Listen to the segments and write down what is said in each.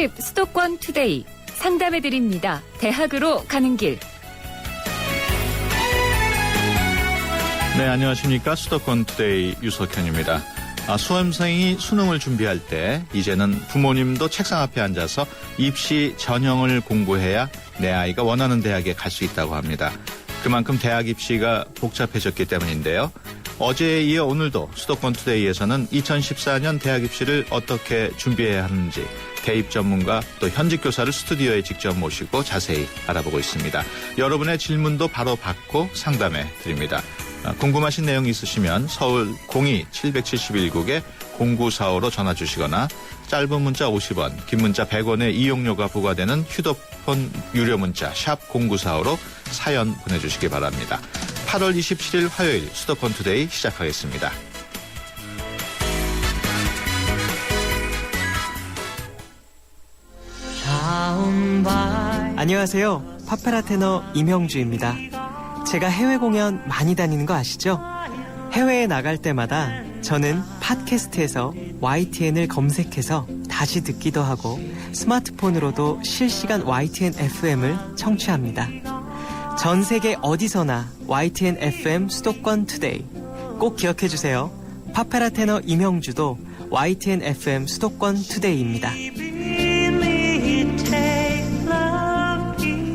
특집 수도권 투데이 상담해드립니다. 대학으로 가는 길. 네, 안녕하십니까. 수도권 투데이 유석현입니다. 수험생이 수능을 준비할 때 이제는 부모님도 책상 앞에 앉아서 입시 전형을 공부해야 내 아이가 원하는 대학에 갈 수 있다고 합니다. 그만큼 대학 입시가 복잡해졌기 때문인데요. 어제에 이어 오늘도 수도권 투데이에서는 2014년 대학 입시를 어떻게 준비해야 하는지 대입 전문가 또 현직 교사를 스튜디오에 직접 모시고 자세히 알아보고 있습니다. 여러분의 질문도 바로 받고 상담해 드립니다. 궁금하신 내용이 있으시면 서울 02-771국에 0945로 전화 주시거나 짧은 문자 50원, 긴 문자 100원의 이용료가 부과되는 휴대폰 유료 문자 샵 0945로 사연 보내주시기 바랍니다. 8월 27일 화요일 수도권 투데이 시작하겠습니다. 안녕하세요. 파페라 테너 임형주입니다. 제가 해외 공연 많이 다니는 거 아시죠? 해외에 나갈 때마다 저는 팟캐스트에서 YTN을 검색해서 다시 듣기도 하고 스마트폰으로도 실시간 YTN FM을 청취합니다. 전 세계 어디서나 YTN FM 수도권 투데이 꼭 기억해주세요. 파페라 테너 임형주도 YTN FM 수도권 투데이입니다.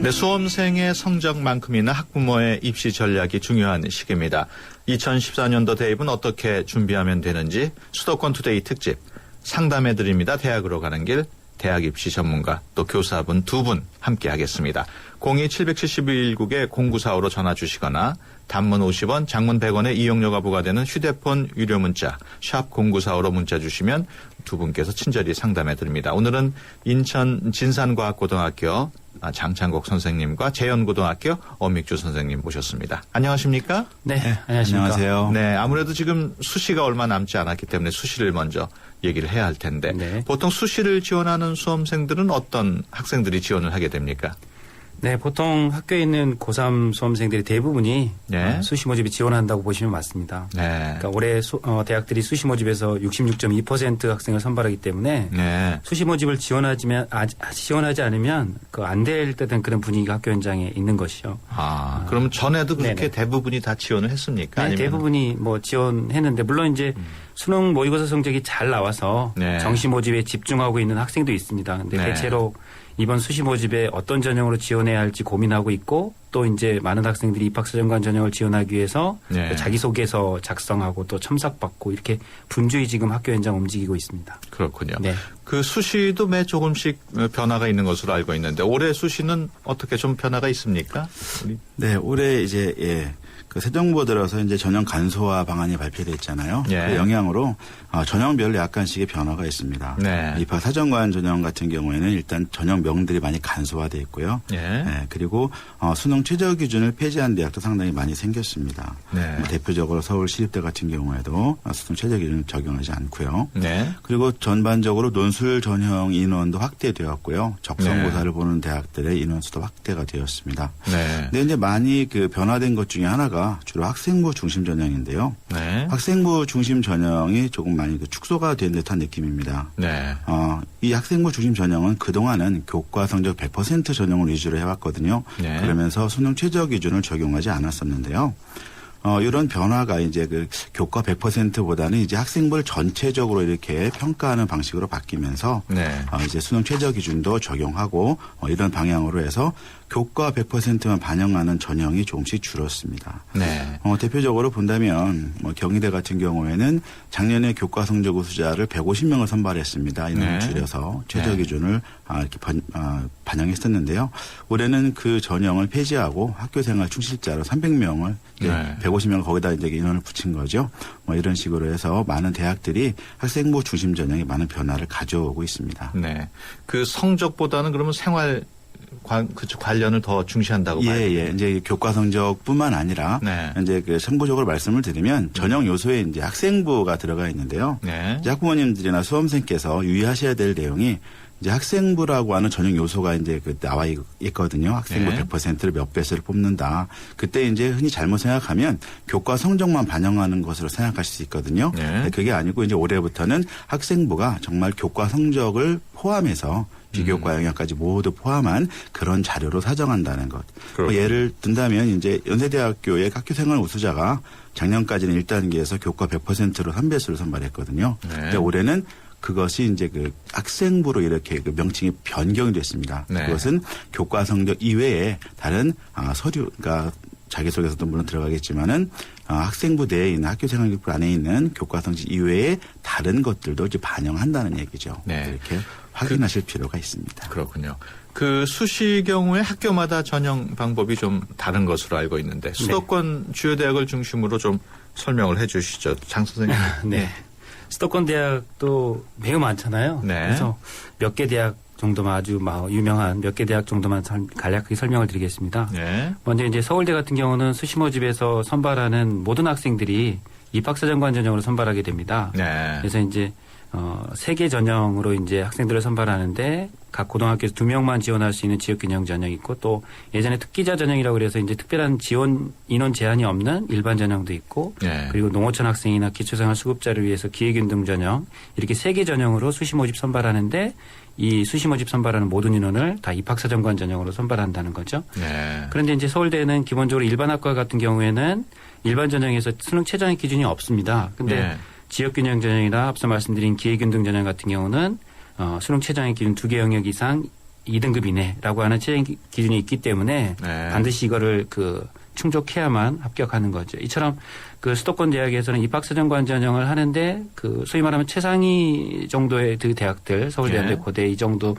네, 수험생의 성적만큼이나 학부모의 입시 전략이 중요한 시기입니다. 2014년도 대입은 어떻게 준비하면 되는지 수도권 투데이 특집 상담해드립니다. 대학으로 가는 길 대학 입시 전문가 또 교사분 두 분 함께 하겠습니다. 02-771국에 0945로 전화 주시거나 단문 50원, 장문 100원의 이용료가 부과되는 휴대폰 유료 문자 샵 0945로 문자 주시면 두 분께서 친절히 상담해 드립니다. 오늘은 인천 진산과학고등학교 장창국 선생님과 재현고등학교 엄익주 선생님 모셨습니다. 안녕하십니까? 네, 안녕하세요. 네, 아무래도 지금 수시가 얼마 남지 않았기 때문에 수시를 먼저 얘기를 해야 할 텐데 네. 보통 수시를 지원하는 수험생들은 어떤 학생들이 지원을 하게 됩니까? 네, 보통 학교에 있는 고3 수험생들이 대부분이 네. 수시 모집에 지원한다고 보시면 맞습니다. 네. 그러니까 올해 대학들이 수시 모집에서 66.2% 학생을 선발하기 때문에 네. 수시 모집을 지원하지 않으면 안 될 듯한 그런 분위기가 학교 현장에 있는 것이죠. 그럼 전에도 그렇게 네네. 대부분이 다 지원을 했습니까? 네, 아니면 대부분이 지원했는데 물론 이제 수능 모의고사 성적이 잘 나와서 네. 정시 모집에 집중하고 있는 학생도 있습니다. 근데 네. 대체로 이번 수시 모집에 어떤 전형으로 지원해야 할지 고민하고 있고 또 이제 많은 학생들이 입학사정관 전형을 지원하기 위해서 네. 자기소개서 작성하고 또 첨삭받고 이렇게 분주히 지금 학교 현장 움직이고 있습니다. 그렇군요. 네. 그 수시도 매 조금씩 변화가 있는 것으로 알고 있는데 올해 수시는 어떻게 좀 변화가 있습니까? 네, 올해 이제 그 새 정부 들어서 이제 전형 간소화 방안이 발표됐잖아요. 예. 그 영향으로 전형별로 약간씩의 변화가 있습니다. 네. 입학 사정관 전형 같은 경우에는 일단 전형명들이 많이 간소화돼 있고요. 예. 네, 그리고 수능 최저 기준을 폐지한 대학도 상당히 많이 생겼습니다. 네. 대표적으로 서울시립대 같은 경우에도 수능 최저 기준을 적용하지 않고요. 네. 그리고 전반적으로 논술 전형 인원도 확대되었고요. 적성고사를 네. 보는 대학들의 인원수도 확대가 되었습니다. 네. 근데 이제 많이 변화된 것 중에 하나가 주로 학생부 중심 전형인데요. 네. 학생부 중심 전형이 조금 많이 축소가 된 듯한 느낌입니다. 네. 이 학생부 중심 전형은 그동안은 교과 성적 100% 전형을 위주로 해왔거든요. 네. 그러면서 수능 최저 기준을 적용하지 않았었는데요. 이런 변화가 이제 교과 100%보다는 이제 학생부를 전체적으로 이렇게 평가하는 방식으로 바뀌면서 네. 이제 수능 최저 기준도 적용하고 이런 방향으로 해서 교과 100%만 반영하는 전형이 조금씩 줄었습니다. 네. 대표적으로 본다면 경희대 같은 경우에는 작년에 교과 성적 우수자를 150명을 선발했습니다. 인원을 네. 줄여서 최저 네. 기준을 이렇게 반영했었는데요. 올해는 그 전형을 폐지하고 학교생활 충실자로 300명을 네. 150명을 거기다 이제 인원을 붙인 거죠. 이런 식으로 해서 많은 대학들이 학생부 중심 전형에 많은 변화를 가져오고 있습니다. 네. 그 성적보다는 그러면 생활 관련을 더 중시한다고 봐요. 예. 이제 교과 성적뿐만 아니라 네. 이제 참고적으로 말씀을 드리면 전형 요소에 이제 학생부가 들어가 있는데요. 네. 이제 학부모님들이나 수험생께서 유의하셔야 될 내용이 이제 학생부라고 하는 전형 요소가 이제 나와 있거든요. 학생부 네. 100%를 몇 배수를 뽑는다. 그때 이제 흔히 잘못 생각하면 교과 성적만 반영하는 것으로 생각할 수 있거든요. 네. 그게 아니고 이제 올해부터는 학생부가 정말 교과 성적을 포함해서 비교과 영역까지 모두 포함한 그런 자료로 사정한다는 것. 그렇군요. 예를 든다면 이제 연세대학교의 학교생활 우수자가 작년까지는 1단계에서 교과 100%로 3배수를 선발했거든요. 네. 근데 올해는 그것이 이제 그 학생부로 이렇게 그 명칭이 변경이 됐습니다. 네. 그것은 교과 성적 이외에 다른 서류, 그러니까 자기소개서도 물론 들어가겠지만은 학생부 내에 있는 학교생활기록 안에 있는 교과 성적 이외에 다른 것들도 이제 반영한다는 얘기죠. 네. 이렇게 확인하실 필요가 있습니다. 그렇군요. 그 수시 경우에 학교마다 전형 방법이 좀 다른 것으로 알고 있는데 수도권 주요 대학을 중심으로 좀 설명을 해 주시죠. 장 선생님. 네. 수도권 대학도 매우 많잖아요. 네. 그래서 몇 개 대학 정도만 아주 유명한 몇 개 대학 정도만 간략하게 설명을 드리겠습니다. 네. 먼저 이제 서울대 같은 경우는 수시 모집에서 선발하는 모든 학생들이 입학사정관 전형으로 선발하게 됩니다. 네. 그래서 이제 3개 전형으로 이제 학생들을 선발하는데 각 고등학교에서 2명만 지원할 수 있는 지역균형 전형이 있고 또 예전에 특기자 전형이라고 그래서 이제 특별한 지원 인원 제한이 없는 일반 전형도 있고 네. 그리고 농어촌 학생이나 기초생활 수급자를 위해서 기회균등 전형 이렇게 3개 전형으로 수시 모집 선발하는데 이 수시 모집 선발하는 모든 인원을 다 입학사정관 전형으로 선발한다는 거죠. 네. 그런데 이제 서울대는 기본적으로 일반학과 같은 경우에는 일반 전형에서 수능 최저의 기준이 없습니다. 근데 네. 지역균형 전형이나 앞서 말씀드린 기회균등 전형 같은 경우는 수능 최저의 기준 2개 영역 이상 2등급 이내라고 하는 최저의 기준이 있기 때문에 네. 반드시 이거를 충족해야만 합격하는 거죠. 이처럼 그 수도권 대학에서는 입학사정관 전형을 하는데 그 소위 말하면 최상위 정도의 그 대학들 서울대한대 예. 고대 이 정도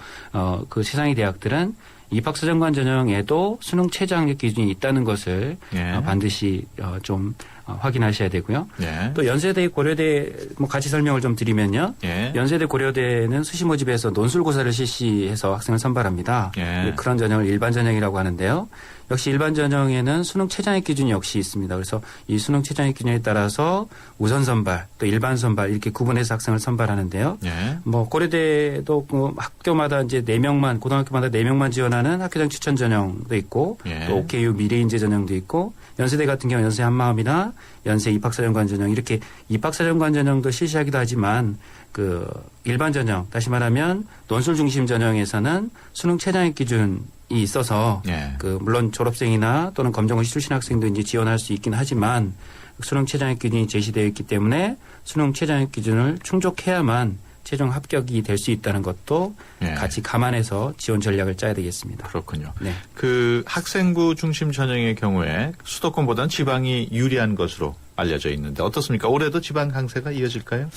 그 최상위 대학들은 입학사정관 전형에도 수능 최저학력 기준이 있다는 것을 예. 반드시 좀 확인하셔야 되고요. 예. 또 연세대 고려대 같이 설명을 좀 드리면요. 예. 연세대 고려대는 수시 모집에서 논술고사를 실시해서 학생을 선발합니다. 예. 그런 전형을 일반 전형이라고 하는데요. 역시 일반 전형에는 수능 최저학력 기준이 역시 있습니다. 그래서 이 수능 최저학력 기준에 따라서 우선 선발 또 일반 선발 이렇게 구분해서 학생을 선발하는데요. 예. 고려대도 학교마다 이제 4명만 고등학교마다 4명만 지원하는 학교장 추천 전형도 있고 예. 또 OKU 미래인재 전형도 있고 연세대 같은 경우 연세 한마음이나 연세 입학사정관 전형 이렇게 입학사정관 전형도 실시하기도 하지만 그 일반 전형 다시 말하면 논술 중심 전형에서는 수능 최저학력 기준이 있어서 예. 물론 졸업생이나 또는 검정고시 출신 학생도 이제 지원할 수 있긴 하지만 수능 최저학력 기준이 제시되어 있기 때문에 수능 최저학력 기준을 충족해야만 최종 합격이 될 수 있다는 것도 예. 같이 감안해서 지원 전략을 짜야 되겠습니다. 그렇군요. 네. 그 학생부 중심 전형의 경우에 수도권보다는 지방이 유리한 것으로 알려져 있는데 어떻습니까? 올해도 지방 강세가 이어질까요?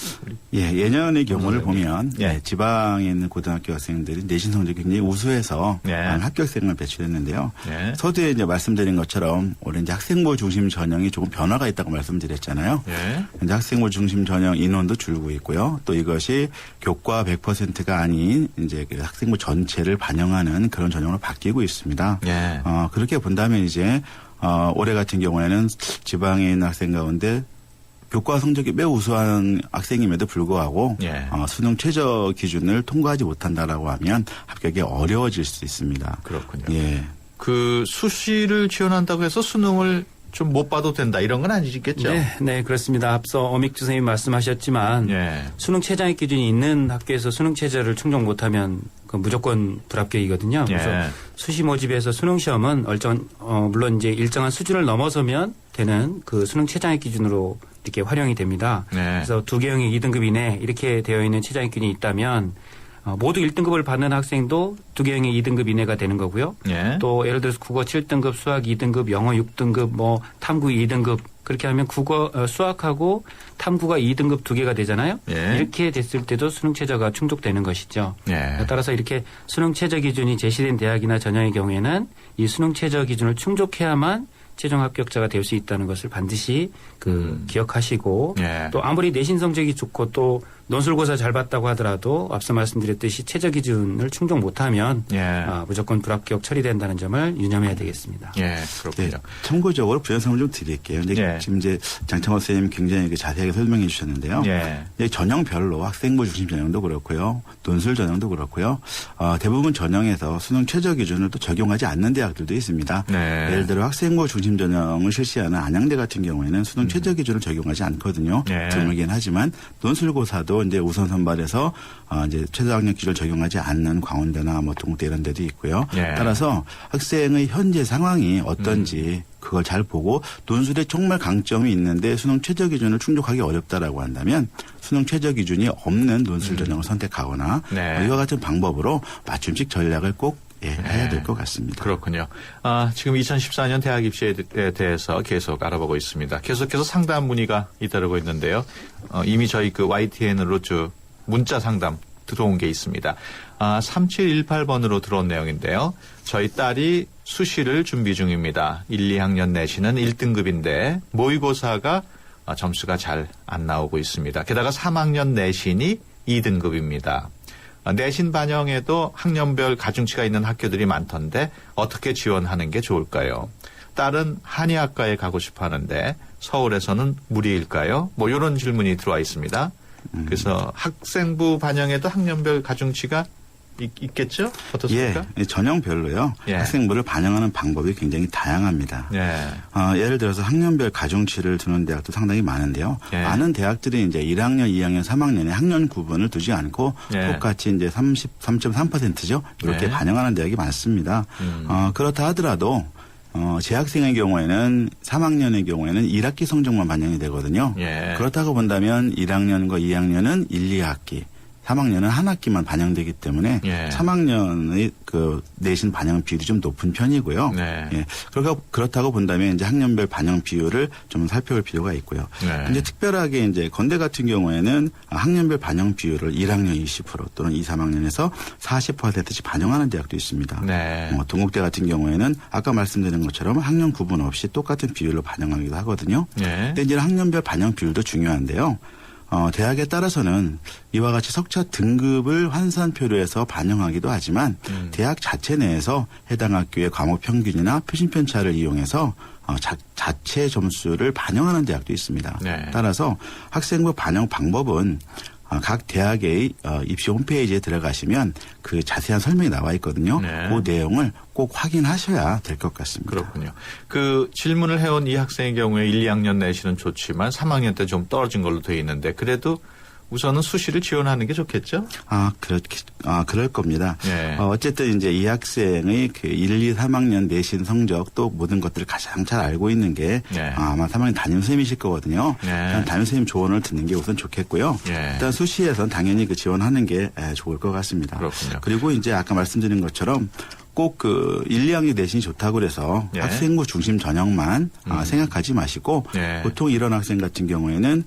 예, 예년의 경우를 보면 예. 지방에 있는 고등학교 학생들이 내신 성적이 굉장히 우수해서 예. 많은 합격생을 배출했는데요. 예. 서두에 이제 말씀드린 것처럼 올해 이제 학생부 중심 전형이 조금 변화가 있다고 말씀드렸잖아요. 예. 현재 학생부 중심 전형 인원도 줄고 있고요. 또 이것이 교과 100%가 아닌 이제 그 학생부 전체를 반영하는 그런 전형으로 바뀌고 있습니다. 예. 그렇게 본다면 이제 올해 같은 경우에는 지방에 있는 학생 가운데 교과 성적이 매우 우수한 학생임에도 불구하고 예. 수능 최저 기준을 통과하지 못한다라고 하면 합격이 어려워질 수 있습니다. 그렇군요. 예. 그 수시를 지원한다고 해서 수능을 좀 못 봐도 된다 이런 건 아니겠죠? 네, 그렇습니다. 앞서 어믹주 선생님 말씀하셨지만 예. 수능 최저학력 기준이 있는 학교에서 수능 최저를 충족 못하면 무조건 불합격이거든요. 그래서 예. 수시 모집에서 수능 시험은 물론 이제 일정한 수준을 넘어서면 되는 그 수능 최저학력 기준으로 이렇게 활용이 됩니다. 네. 그래서 2개 영역 2등급 이내 이렇게 되어 있는 최저학력 기준이 있다면 모두 1등급을 받는 학생도 2개 영역 2등급 이내가 되는 거고요. 예. 또 예를 들어서 국어 7등급, 수학 2등급, 영어 6등급, 탐구 2등급 그렇게 하면 수학하고 탐구가 2등급 2개가 되잖아요. 예. 이렇게 됐을 때도 수능 최저가 충족되는 것이죠. 예. 따라서 이렇게 수능 최저 기준이 제시된 대학이나 전형의 경우에는 이 수능 최저 기준을 충족해야만 최종 합격자가 될 수 있다는 것을 반드시 기억하시고 예. 또 아무리 내신 성적이 좋고 또 논술고사 잘 봤다고 하더라도 앞서 말씀드렸듯이 최저 기준을 충족 못하면 예. 무조건 불합격 처리된다는 점을 유념해야 되겠습니다. 예. 그렇군요. 네, 참고적으로 부연설명 좀 드릴게요. 예. 지금 이제 장창호 선생님 굉장히 자세하게 설명해 주셨는데요. 예. 이제 전형별로 학생부 중심 전형도 그렇고요. 논술 전형도 그렇고요. 대부분 전형에서 수능 최저 기준을 또 적용하지 않는 대학들도 있습니다. 네. 예를 들어 학생부 중심 전형을 실시하는 안양대 같은 경우에는 수능 최저 기준을 적용하지 않거든요. 예. 드물긴 하지만 논술고사도 이제 우선 선발해서 이제 최저학력 기준을 적용하지 않는 광운대나 뭐 동국대 이런 데도 있고요. 예. 따라서 학생의 현재 상황이 어떤지 그걸 잘 보고 논술에 정말 강점이 있는데 수능 최저 기준을 충족하기 어렵다라고 한다면 수능 최저 기준이 없는 논술 전형을 선택하거나 네. 이와 같은 방법으로 맞춤식 전략을 꼭 해야 될 것 같습니다. 그렇군요. 지금 2014년 대학 입시에 대해서 계속 알아보고 있습니다. 계속해서 상담 문의가 잇따르고 있는데요. 이미 저희 그 YTN으로 문자 상담 들어온 게 있습니다. 3718번으로 들어온 내용인데요. 저희 딸이 수시를 준비 중입니다. 1, 2학년 내신은 1등급인데 모의고사가 점수가 잘 안 나오고 있습니다. 게다가 3학년 내신이 2등급입니다. 내신 반영에도 학년별 가중치가 있는 학교들이 많던데 어떻게 지원하는 게 좋을까요? 딸은 한의학과에 가고 싶어 하는데 서울에서는 무리일까요? 뭐 이런 질문이 들어와 있습니다. 그래서 학생부 반영에도 학년별 가중치가 있겠죠? 어떻습니까? 예, 전형별로요. 예. 학생부를 반영하는 방법이 굉장히 다양합니다. 예. 예를 들어서 학년별 가중치를 두는 대학도 상당히 많은데요. 예. 많은 대학들이 이제 1학년, 2학년, 3학년에 학년 구분을 두지 않고 예. 똑같이 이제 33.3%죠. 이렇게 예. 반영하는 대학이 많습니다. 그렇다 하더라도 재학생의 경우에는 3학년의 경우에는 1학기 성적만 반영이 되거든요. 예. 그렇다고 본다면 1학년과 2학년은 1, 2학기, 3학년은 한 학기만 반영되기 때문에 예. 3학년의 그 내신 반영 비율이 좀 높은 편이고요. 네. 예. 그렇다고 본다면 이제 학년별 반영 비율을 좀 살펴볼 필요가 있고요. 네. 이제 특별하게 이제 건대 같은 경우에는 학년별 반영 비율을 1학년 20% 또는 2, 3학년에서 40%씩 반영하는 대학도 있습니다. 네. 동국대 같은 경우에는 아까 말씀드린 것처럼 학년 구분 없이 똑같은 비율로 반영하기도 하거든요. 네. 근데 이제 학년별 반영 비율도 중요한데요. 대학에 따라서는 이와 같이 석차 등급을 환산표로해서 반영하기도 하지만 대학 자체 내에서 해당 학교의 과목 평균이나 표심 편차를 이용해서 자체 점수를 반영하는 대학도 있습니다. 네. 따라서 학생부 반영 방법은 각 대학의 입시 홈페이지에 들어가시면 그 자세한 설명이 나와 있거든요. 네. 그 내용을 꼭 확인하셔야 될 것 같습니다. 그렇군요. 그 질문을 해온 이 학생의 경우에 1, 2학년 내신은 좋지만 3학년 때 좀 떨어진 걸로 되어 있는데 그래도 우선은 수시를 지원하는 게 좋겠죠? 그럴 겁니다. 네. 어쨌든 이제 이 학생의 그 1, 2, 3학년 내신 성적 또 모든 것들을 가장 잘 알고 있는 게 네. 아마 3학년 담임선생님이실 거거든요. 네. 일단 담임선생님 조언을 듣는 게 우선 좋겠고요. 네. 일단 수시에선 당연히 그 지원하는 게 좋을 것 같습니다. 그렇군요. 그리고 이제 아까 말씀드린 것처럼 꼭 그 1, 2학년 내신이 좋다고 그래서 네. 학생부 중심 전형만 생각하지 마시고 네. 보통 이런 학생 같은 경우에는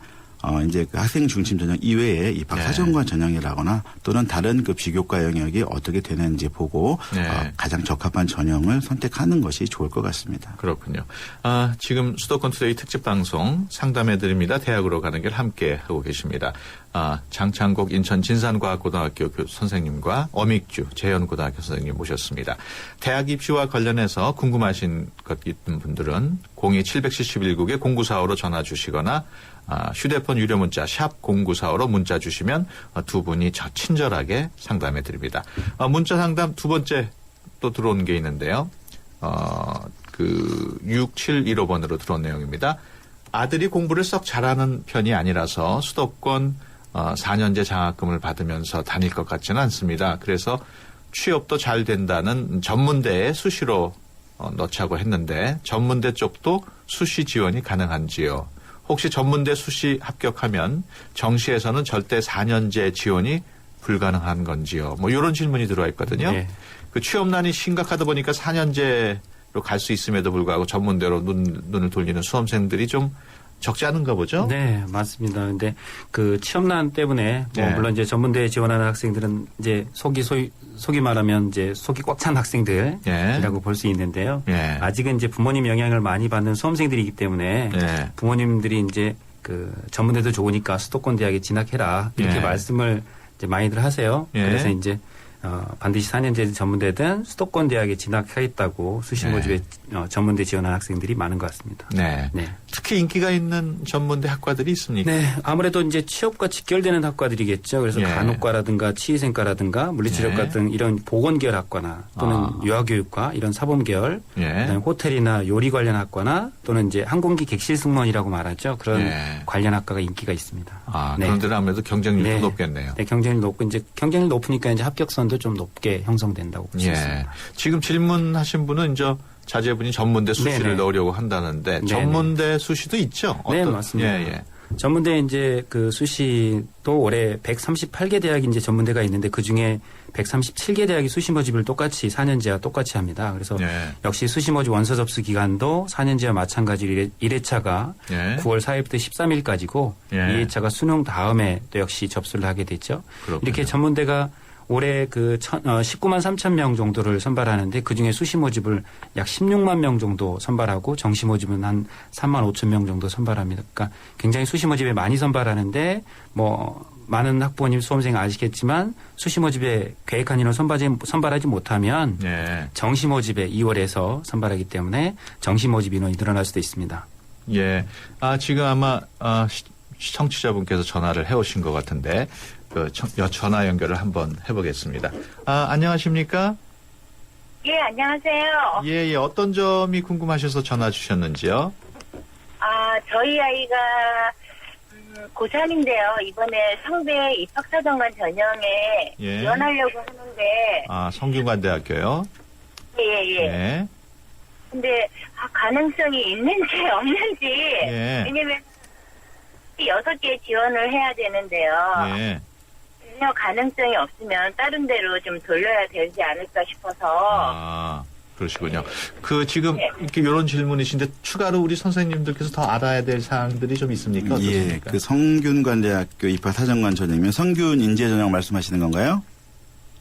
이제 그 학생 중심 전형 이외에 입학 사정관 전형이라거나 또는 다른 그 비교과 영역이 어떻게 되는지 보고 네. 가장 적합한 전형을 선택하는 것이 좋을 것 같습니다. 그렇군요. 지금 수도권 투데이 특집 방송 상담해드립니다. 대학으로 가는 길 함께 하고 계십니다. 장창국 인천 진산과학고등학교 선생님과 어믹주 재현고등학교 선생님 모셨습니다. 대학 입시와 관련해서 궁금하신 것 있는 분들은 02-771국에 0945로 전화 주시거나 휴대폰 유료 문자 샵 0945로 문자 주시면 두 분이 친절하게 상담해 드립니다. 문자 상담 두 번째 또 들어온 게 있는데요. 6715번으로 들어온 내용입니다. 아들이 공부를 썩 잘하는 편이 아니라서 수도권 4년제 장학금을 받으면서 다닐 것 같지는 않습니다. 그래서 취업도 잘 된다는 전문대에 수시로 넣자고 했는데 전문대 쪽도 수시 지원이 가능한지요? 혹시 전문대 수시 합격하면 정시에서는 절대 4년제 지원이 불가능한 건지요? 뭐 이런 질문이 들어와 있거든요. 네. 그 취업난이 심각하다 보니까 4년제로 갈 수 있음에도 불구하고 전문대로 눈을 돌리는 수험생들이 좀 적지 않은가 보죠? 네, 맞습니다. 근데 그 취업난 때문에 네. 물론 이제 전문대에 지원하는 학생들은 이제 속이 말하면 이제 속이 꽉 찬 학생들이라고 볼 수 있는데요. 예. 아직은 이제 부모님 영향을 많이 받는 수험생들이기 때문에 예. 부모님들이 이제 그 전문대도 좋으니까 수도권 대학에 진학해라 이렇게 예. 말씀을 이제 많이들 하세요. 예. 그래서 이제 반드시 4년제 전문대든 수도권 대학에 진학하겠다고 수시 네. 모집에 전문대 지원한 학생들이 많은 것 같습니다. 네. 네. 특히 인기가 있는 전문대 학과들이 있습니까? 네, 아무래도 이제 취업과 직결되는 학과들이겠죠. 그래서 예. 간호과라든가 치의생과라든가 물리치료과 예. 등 이런 보건계열 학과나 또는 유아교육과 이런 사범계열, 예. 그다음에 호텔이나 요리 관련 학과나 또는 이제 항공기 객실 승무원이라고 말하죠. 그런 예. 관련 학과가 인기가 있습니다. 아, 네. 그런 데는 아무래도 경쟁률도 네. 높겠네요. 네, 경쟁률 높고 이제 경쟁률 높으니까 이제 합격선도 좀 높게 형성된다고 볼 수 예. 있습니다. 지금 질문하신 분은 이제 자제분이 전문대 수시를 네네. 넣으려고 한다는데 네네. 전문대 수시도 있죠? 네, 맞습니다. 예, 예. 전문대 이제 그 수시도 올해 138개 대학이 이제 전문대가 있는데 그 중에 137개 대학이 수시 모집을 똑같이 4년제와 똑같이 합니다. 그래서 예. 역시 수시 모집 원서 접수 기간도 4년제와 마찬가지로 1회차가 예. 9월 4일부터 13일까지고 예. 2회차가 수능 다음에 또 역시 접수를 하게 됐죠. 그렇군요. 이렇게 전문대가 올해 그 19만 3천 명 정도를 선발하는데 그중에 수시 모집을 약 16만 명 정도 선발하고 정시 모집은 한 3만 5천 명 정도 선발합니다. 그러니까 굉장히 수시 모집에 많이 선발하는데 뭐 많은 학부모님 수험생 아시겠지만 수시 모집에 계획한 인원 선발하지 못하면 예. 정시 모집에 2월에서 선발하기 때문에 정시 모집 인원이 늘어날 수도 있습니다. 예. 아, 지금 아마 시청자분께서 전화를 해오신 것 같은데 그 전화 연결을 한번 해보겠습니다. 아, 안녕하십니까? 예, 안녕하세요. 예, 예. 어떤 점이 궁금하셔서 전화 주셨는지요? 저희 아이가 고3인데요. 이번에 성대 입학사정관 전형에 예. 지원하려고 하는데 아, 성균관대학교요? 예. 예. 근데 가능성이 있는지 없는지 예. 왜냐면 6개 지원을 해야 되는데요. 예. 전혀 가능성이 없으면 다른 데로 좀 돌려야 되지 않을까 싶어서 아, 그러시군요. 그 지금 네. 이렇게 이런 질문이신데 추가로 우리 선생님들께서 더 알아야 될 사항들이 좀 있습니까? 예, 어떻습니까? 그 성균관대학교 입학 사정관 전형이면 성균 인재 전형 말씀하시는 건가요?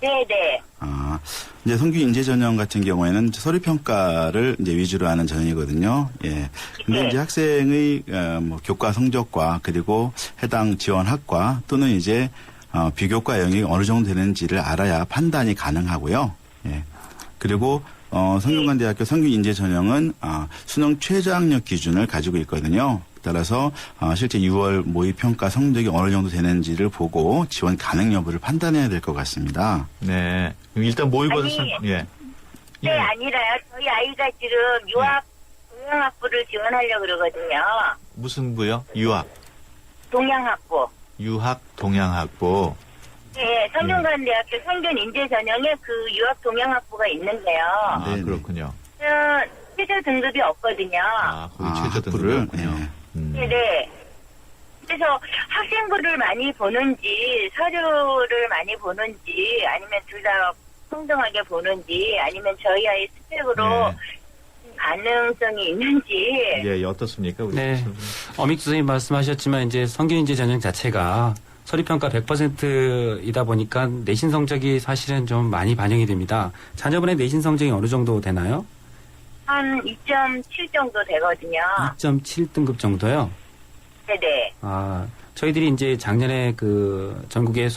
네네. 아, 이제 성균 인재 전형 같은 경우에는 서류 평가를 이제 위주로 하는 전형이거든요. 예. 근데 네. 이제 학생의 뭐 교과 성적과 그리고 해당 지원 학과 또는 이제 비교과 영역이 어느 정도 되는지를 알아야 판단이 가능하고요. 예. 그리고 성균관대학교 성균 인재 전형은 수능 최저학력 기준을 가지고 있거든요. 따라서 실제 6월 모의 평가 성적이 어느 정도 되는지를 보고 지원 가능 여부를 판단해야 될 것 같습니다. 네. 그럼 일단 모의고사 아니, 예. 네, 아니라요. 저희 아이가 지금 유학 동양학부를 지원하려고 그러거든요. 무슨 부요? 유학. 동양학부. 유학 동양학부. 네, 성균관대학교 성균 인재 전형에 그 유학 동양학부가 있는데요. 아, 네네. 그렇군요. 최저 등급이 없거든요. 거기 최저 학부를, 등급이었군요. 예. 네네. 그래서 학생부를 많이 보는지 서류를 많이 보는지 아니면 둘 다 평등하게 보는지 아니면 저희 아이 스펙으로 가능성이 있는지 예, 어떻습니까? 우리 네. 선생님? 어믹 선생님 말씀하셨지만 이제 성균인재 전형 자체가 서류평가 100%이다 보니까 내신 성적이 사실은 좀 많이 반영이 됩니다. 자녀분의 내신 성적이 어느 정도 되나요? 한 2.7 정도 되거든요. 2.7등급 정도요? 네네. 저희들이 이제 작년에 그 전국의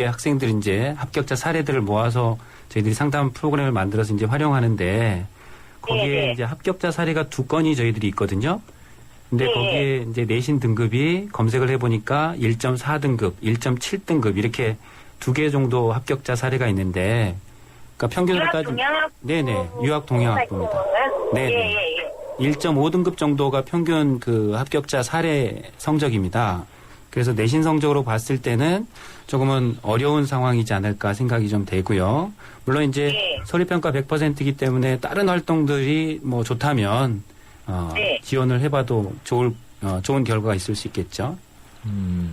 학생들 이제 합격자 사례들을 모아서 저희들이 상담 프로그램을 만들어서 이제 활용하는데 거기에 네네. 이제 합격자 사례가 2건이 저희들이 있거든요. 근데 네. 거기에 이제 내신 등급이 검색을 해보니까 1.4등급, 1.7등급 이렇게 2개 정도 합격자 사례가 있는데 그러니까 평균을 유학 따지면 동양학부. 네네, 유학 동양학부입니다. 네네. 예. 1.5등급 정도가 평균 그 합격자 사례 성적입니다. 그래서 내신 성적으로 봤을 때는 조금은 어려운 상황이지 않을까 생각이 좀 되고요. 물론 이제 네. 서류평가 100%이기 때문에 다른 활동들이 뭐 좋다면 네. 지원을 해봐도 좋은 결과가 있을 수 있겠죠.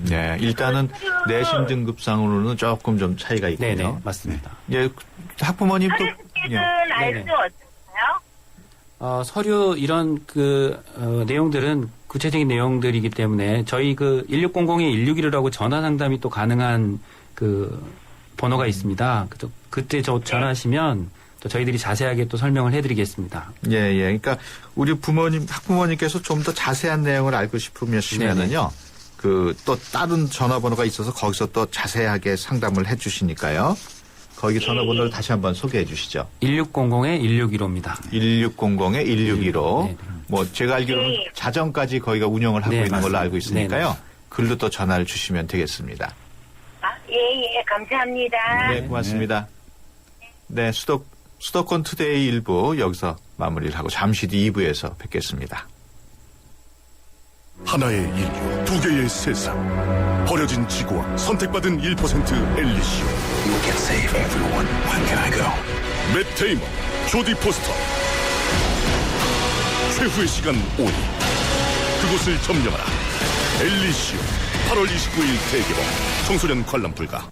네. 일단은 내신 등급상으로는 조금 좀 차이가 있군요. 네네, 맞습니다. 예, 학부모님도 서류 스펙은 알 네네. 수 없을까요? 서류 이런 내용들은 구체적인 내용들이기 때문에 저희 그 1600-161이라고 전화 상담이 또 가능한 그 번호가 있습니다. 그때 전화하시면 또 저희들이 자세하게 또 설명을 해드리겠습니다. 예. 그러니까 우리 학부모님께서 좀 더 자세한 내용을 알고 싶으면요. 그 또 다른 전화번호가 있어서 거기서 또 자세하게 상담을 해주시니까요. 거기 전화번호를 다시 한번 소개해 주시죠. 1600-1615입니다. 1600-1615. 네. 뭐 제가 알기로는 네. 자정까지 거기가 운영을 하고 네, 있는 걸로 맞습니다. 알고 있으니까요. 네, 글로 또 전화를 주시면 되겠습니다. 예, 감사합니다. 네, 고맙습니다. 네, 수도권 투데이 1부 여기서 마무리를 하고 잠시 뒤 2부에서 뵙겠습니다. 하나의 인류, 두 개의 세상. 버려진 지구와 선택받은 1% 엘리시오. You can save everyone. Where can I go? 맷 데이먼, 조디 포스터. 최후의 시간 5일. 그곳을 점령하라. 엘리시오. 8월 29일 대개봉. 청소년 관람 불가.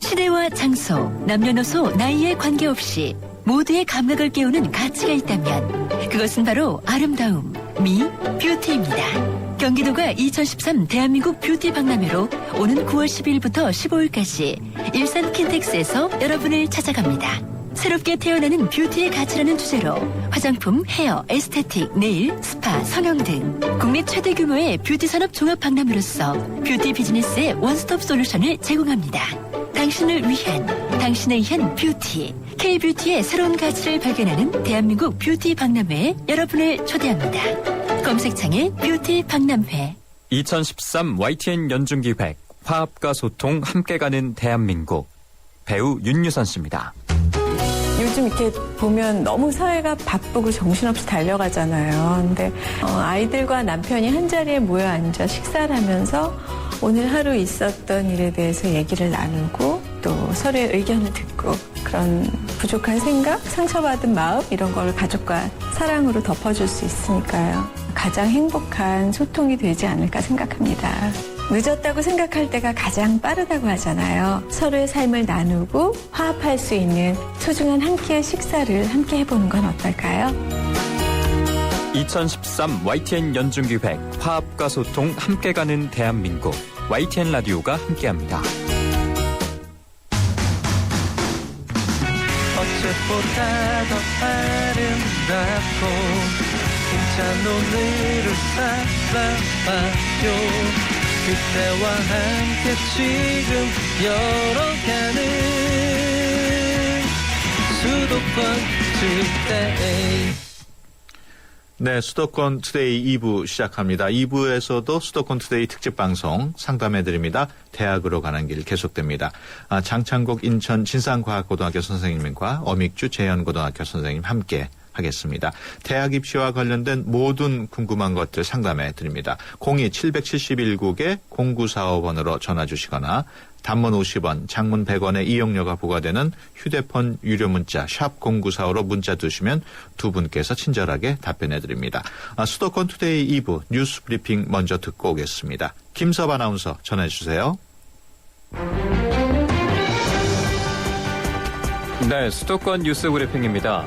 시대와 장소, 남녀노소, 나이에 관계없이 모두의 감각을 깨우는 가치가 있다면 그것은 바로 아름다움, 미, 뷰티입니다. 경기도가 2013 대한민국 뷰티 박람회로 오는 9월 12일부터 15일까지 일산 킨텍스에서 여러분을 찾아갑니다. 새롭게 태어나는 뷰티의 가치라는 주제로 화장품, 헤어, 에스테틱, 네일, 스파, 성형 등 국내 최대 규모의 뷰티 산업 종합 박람회로서 뷰티 비즈니스의 원스톱 솔루션을 제공합니다. 당신을 위한, 당신에 의한 뷰티, K-뷰티의 새로운 가치를 발견하는 대한민국 뷰티 박람회에 여러분을 초대합니다. 검색창에 뷰티 박람회. 2013 YTN 연중기획 화합과 소통 함께 가는 대한민국 배우 윤유선 씨입니다. 요즘 이렇게 보면 너무 사회가 바쁘고 정신없이 달려가잖아요. 근데 아이들과 남편이 한자리에 모여 앉아 식사를 하면서 오늘 하루 있었던 일에 대해서 얘기를 나누고 또 서로의 의견을 듣고 그런 부족한 생각, 상처받은 마음 이런 걸 가족과 사랑으로 덮어줄 수 있으니까요. 가장 행복한 소통이 되지 않을까 생각합니다. 늦었다고 생각할 때가 가장 빠르다고 하잖아요. 서로의 삶을 나누고 화합할 수 있는 소중한 한 끼의 식사를 함께 해보는 건 어떨까요? 2013 YTN 연중기획 화합과 소통 함께 가는 대한민국 YTN 라디오가 함께합니다. 어제보다 더 아름답고 힘찬 오늘을 살아봐요. 그때와 함께 지금 열어가는 수도권 투데이. 네, 수도권 투데이 2부 시작합니다. 2부에서도 수도권 투데이 특집 방송 상담해드립니다. 대학으로 가는 길 계속됩니다. 장창국 인천 진상과학고등학교 선생님과 어믹주 재현고등학교 선생님 함께 하겠습니다. 대학 입시와 관련된 모든 궁금한 것들 상담해 드립니다. 02-771국에 0945번으로 전화 주시거나 단문 50원, 장문 100원의 이용료가 부과되는 휴대폰 유료 문자 샵 0945로 문자 주시면 두 분께서 친절하게 답변해 드립니다. 수도권 투데이 2부 뉴스 브리핑 먼저 듣고 오겠습니다. 김섭 아나운서 전해 주세요. 네, 수도권 뉴스 브리핑입니다.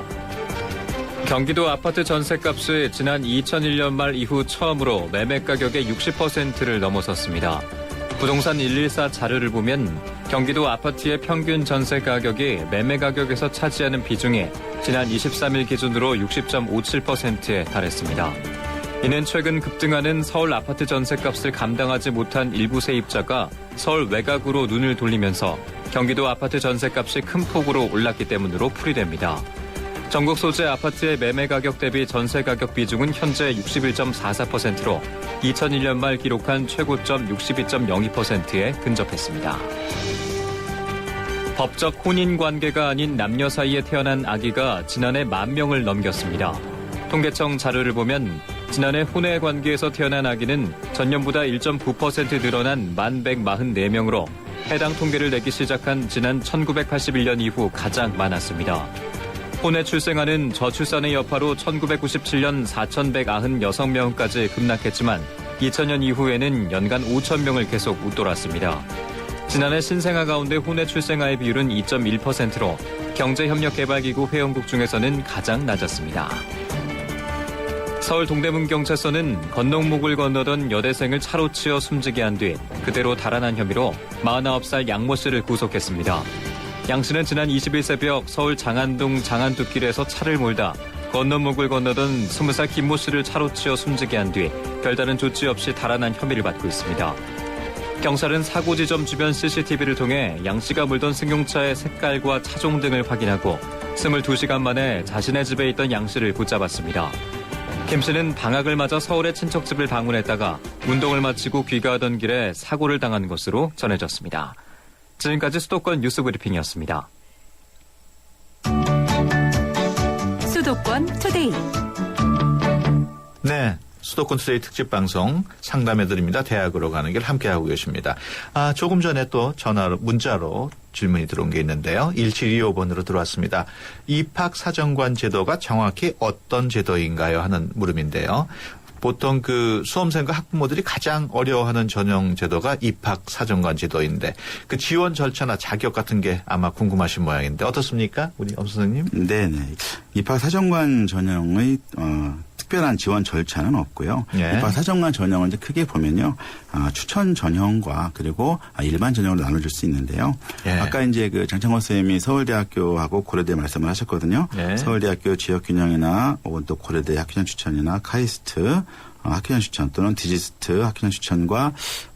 경기도 아파트 전셋값이 지난 2001년 말 이후 처음으로 매매 가격의 60%를 넘어섰습니다. 부동산 114 자료를 보면 경기도 아파트의 평균 전세 가격이 매매 가격에서 차지하는 비중이 지난 23일 기준으로 60.57%에 달했습니다. 이는 최근 급등하는 서울 아파트 전셋값을 감당하지 못한 일부 세입자가 서울 외곽으로 눈을 돌리면서 경기도 아파트 전셋값이 큰 폭으로 올랐기 때문으로 풀이됩니다. 전국 소재 아파트의 매매 가격 대비 전세 가격 비중은 현재 61.44%로 2001년 말 기록한 최고점 62.02%에 근접했습니다. 법적 혼인 관계가 아닌 남녀 사이에 태어난 아기가 지난해 10,000명을 넘겼습니다. 통계청 자료를 보면 지난해 혼외 관계에서 태어난 아기는 전년보다 1.9% 늘어난 1,144명으로 해당 통계를 내기 시작한 지난 1981년 이후 가장 많았습니다. 혼외 출생아는 저출산의 여파로 1997년 4,196명까지 급락했지만 2000년 이후에는 연간 5,000명을 계속 웃돌았습니다. 지난해 신생아 가운데 혼외 출생아의 비율은 2.1%로 경제협력개발기구 회원국 중에서는 가장 낮았습니다. 서울 동대문경찰서는 건너목을 건너던 여대생을 차로 치어 숨지게 한 뒤 그대로 달아난 혐의로 49살 양모 씨를 구속했습니다. 양 씨는 지난 20일 새벽 서울 장안동 장안두길에서 차를 몰다 건너목을 건너던 20살 김모 씨를 차로 치어 숨지게 한 뒤 별다른 조치 없이 달아난 혐의를 받고 있습니다. 경찰은 사고 지점 주변 CCTV를 통해 양 씨가 몰던 승용차의 색깔과 차종 등을 확인하고 22시간 만에 자신의 집에 있던 양 씨를 붙잡았습니다. 김 씨는 방학을 맞아 서울의 친척집을 방문했다가 운동을 마치고 귀가하던 길에 사고를 당한 것으로 전해졌습니다. 지금까지 수도권 뉴스 브리핑이었습니다. 수도권 투데이. 네. 수도권 투데이 특집 방송 상담해드립니다. 대학으로 가는 길 함께하고 계십니다. 조금 전에 또 전화로, 문자로 질문이 들어온 게 있는데요. 1725번으로 들어왔습니다. 입학사정관 제도가 정확히 어떤 제도인가요? 하는 물음인데요. 보통 그 수험생과 학부모들이 가장 어려워하는 전형 제도가 입학사정관 제도인데 그 지원 절차나 자격 같은 게 아마 궁금하신 모양인데 어떻습니까? 우리 엄 선생님? 네네. 입학사정관 전형의 특별한 지원 절차는 없고요. 예. 입학사정관 전형을 이제 크게 보면요. 추천 전형과 그리고 일반 전형으로 나눠질 수 있는데요. 예. 아까 이제 그 장창호 선생님이 서울대학교하고 고려대 말씀을 하셨거든요. 예. 서울대학교 지역균형이나 혹은 또 고려대 학교장 추천이나 카이스트 학교장 추천 또는 디지스트 학교장 추천과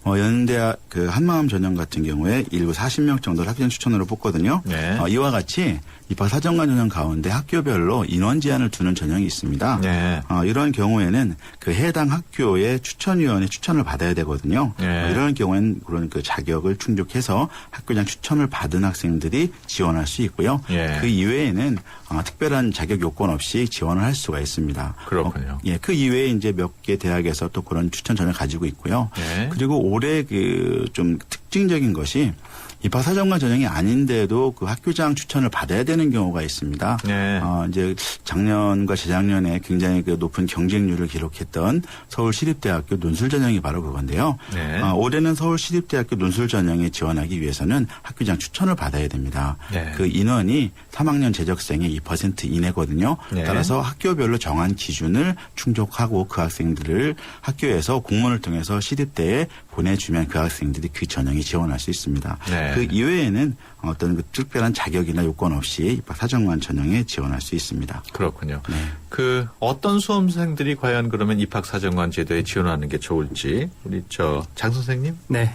연대 그 한마음 전형 같은 경우에 일부 40명 정도를 학교장 추천으로 뽑거든요. 네. 이와 같이 입학사정관 전형 가운데 학교별로 인원 제한을 두는 전형이 있습니다. 네. 이런 경우에는 그 해당 학교의 추천위원회 추천을 받아야 되거든요. 네. 이런 경우에는 그런 그 자격을 충족해서 학교장 추천을 받은 학생들이 지원할 수 있고요. 네. 그 이외에는 특별한 자격 요건 없이 지원을 할 수가 있습니다. 그렇군요. 그 이외에 이제 몇 개 대학에서 또 그런 추천 전형을 가지고 있고요. 네. 그리고 올해 그 좀 특징적인 것이 입학사정관 전형이 아닌데도 그 학교장 추천을 받아야 되는 경우가 있습니다. 네. 이제 작년과 재작년에 굉장히 그 높은 경쟁률을 기록했던 서울시립대학교 논술전형이 바로 그건데요. 네. 올해는 서울시립대학교 논술전형에 지원하기 위해서는 학교장 추천을 받아야 됩니다. 네. 그 인원이 3학년 재적생의 2% 이내거든요. 네. 따라서 학교별로 정한 기준을 충족하고 그 학생들을 학교에서 공문을 통해서 시립대에 보내주면 그 학생들이 그 전형에 지원할 수 있습니다. 네. 그 이외에는 어떤 그 특별한 자격이나 요건 없이 입학사정관 전형에 지원할 수 있습니다. 그렇군요. 네. 그 어떤 수험생들이 과연 그러면 입학사정관 제도에 지원하는 게 좋을지 우리 장 선생님? 네.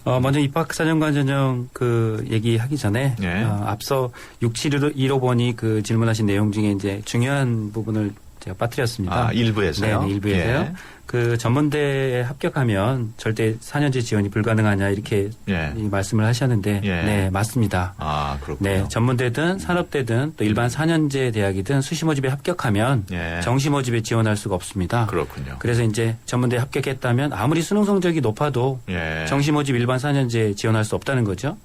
먼저 입학사정관 전형 그 얘기하기 전에 네. 앞서 6715번이 그 질문하신 내용 중에 이제 중요한 부분을 제가 빠뜨렸습니다. 일부에서요? 네, 일부에서요. 예. 그 전문대에 합격하면 절대 4년제 지원이 불가능하냐 이렇게 이 말씀을 하셨는데 네, 맞습니다. 그렇군요. 네, 전문대든 산업대든 또 일반 4년제 대학이든 수시 모집에 합격하면 정시 모집에 지원할 수가 없습니다. 그렇군요. 그래서 이제 전문대에 합격했다면 아무리 수능 성적이 높아도 정시 모집 일반 4년제 지원할 수 없다는 거죠.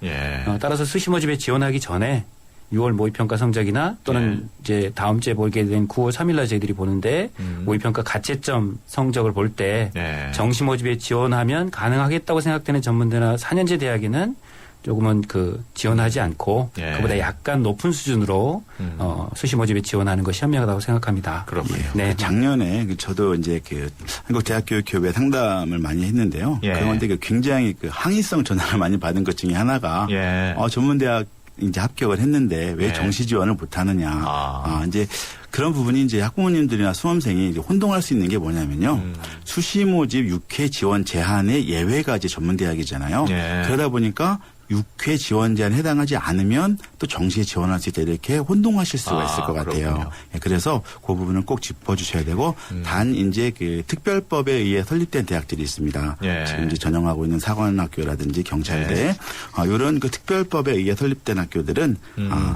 따라서 수시 모집에 지원하기 전에 6월 모의평가 성적이나 또는 이제 다음 주에 보게 된 9월 3일 날 저희들이 보는데 모의평가 가채점 성적을 볼 때 정시 모집에 지원하면 가능하겠다고 생각되는 전문대나 4년제 대학에는 조금은 그 지원하지 않고 그보다 약간 높은 수준으로 수시 모집에 지원하는 것이 현명하다고 생각합니다. 그렇군요. 네. 작년에 저도 이제 그 한국대학교협회 상담을 많이 했는데요. 그런데 굉장히 그 항의성 전화를 많이 받은 것 중에 하나가 전문대학 이제 합격을 했는데 왜 정시 지원을 못 하느냐. 이제 그런 부분이 이제 학부모님들이나 수험생이 이제 혼동할 수 있는 게 뭐냐면요. 수시 모집 6회 지원 제한의 예외가 이제 전문대학이잖아요. 그러다 보니까 6회 지원 제한에 해당하지 않으면 또 정시에 지원할 수 있다 이렇게 혼동하실 수가 있을 것 같아요. 그래서 그 부분은 꼭 짚어주셔야 되고 단 이제 그 특별법에 의해 설립된 대학들이 있습니다. 지금 이제 전형하고 있는 사관학교라든지 경찰대 이런 그 특별법에 의해 설립된 학교들은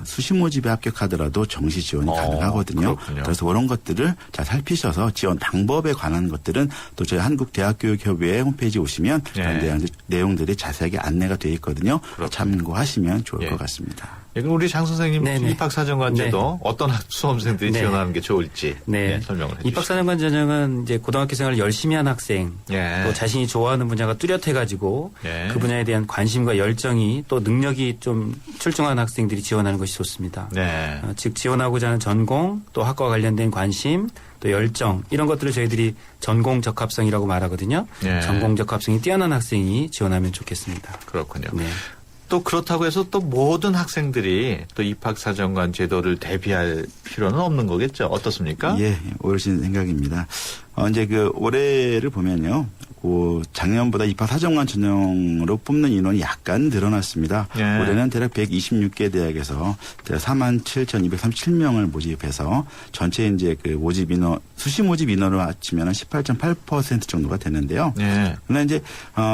수시 모집에 합격하더라도 정시 지원이 가능하거든요. 그래서 그런 것들을 잘 살피셔서 지원 방법에 관한 것들은 또 저희 한국대학교협의회 홈페이지 오시면 그런 내용들이 자세하게 안내가 되어 있거든요. 참고하시면 좋을 것 같습니다. 그럼 우리 장 선생님 입학사정관 제도 어떤 수험생들이 지원하는 게 좋을지 설명을 해주시죠. 입학사정관 전형은 이제 고등학교 생활을 열심히 한 학생, 또 자신이 좋아하는 분야가 뚜렷해가지고 그 분야에 대한 관심과 열정이 또 능력이 좀 출중한 학생들이 지원하는 것이 좋습니다. 즉 지원하고자 하는 전공, 또 학과와 관련된 관심, 또 열정 이런 것들을 저희들이 전공 적합성이라고 말하거든요. 전공 적합성이 뛰어난 학생이 지원하면 좋겠습니다. 그렇군요. 또 그렇다고 해서 또 모든 학생들이 또 입학사정관 제도를 대비할 필요는 없는 거겠죠. 어떻습니까? 옳으신 생각입니다. 이제 그 올해를 보면요. 작년보다 입학 사정관 전형으로 뽑는 인원이 약간 늘어났습니다. 예. 올해는 대략 126개 대학에서 47,237명을 모집해서 전체 이제 그 모집 인원, 수시 모집 인원으로 합치면 18.8% 정도가 되는데요. 예. 그러나 이제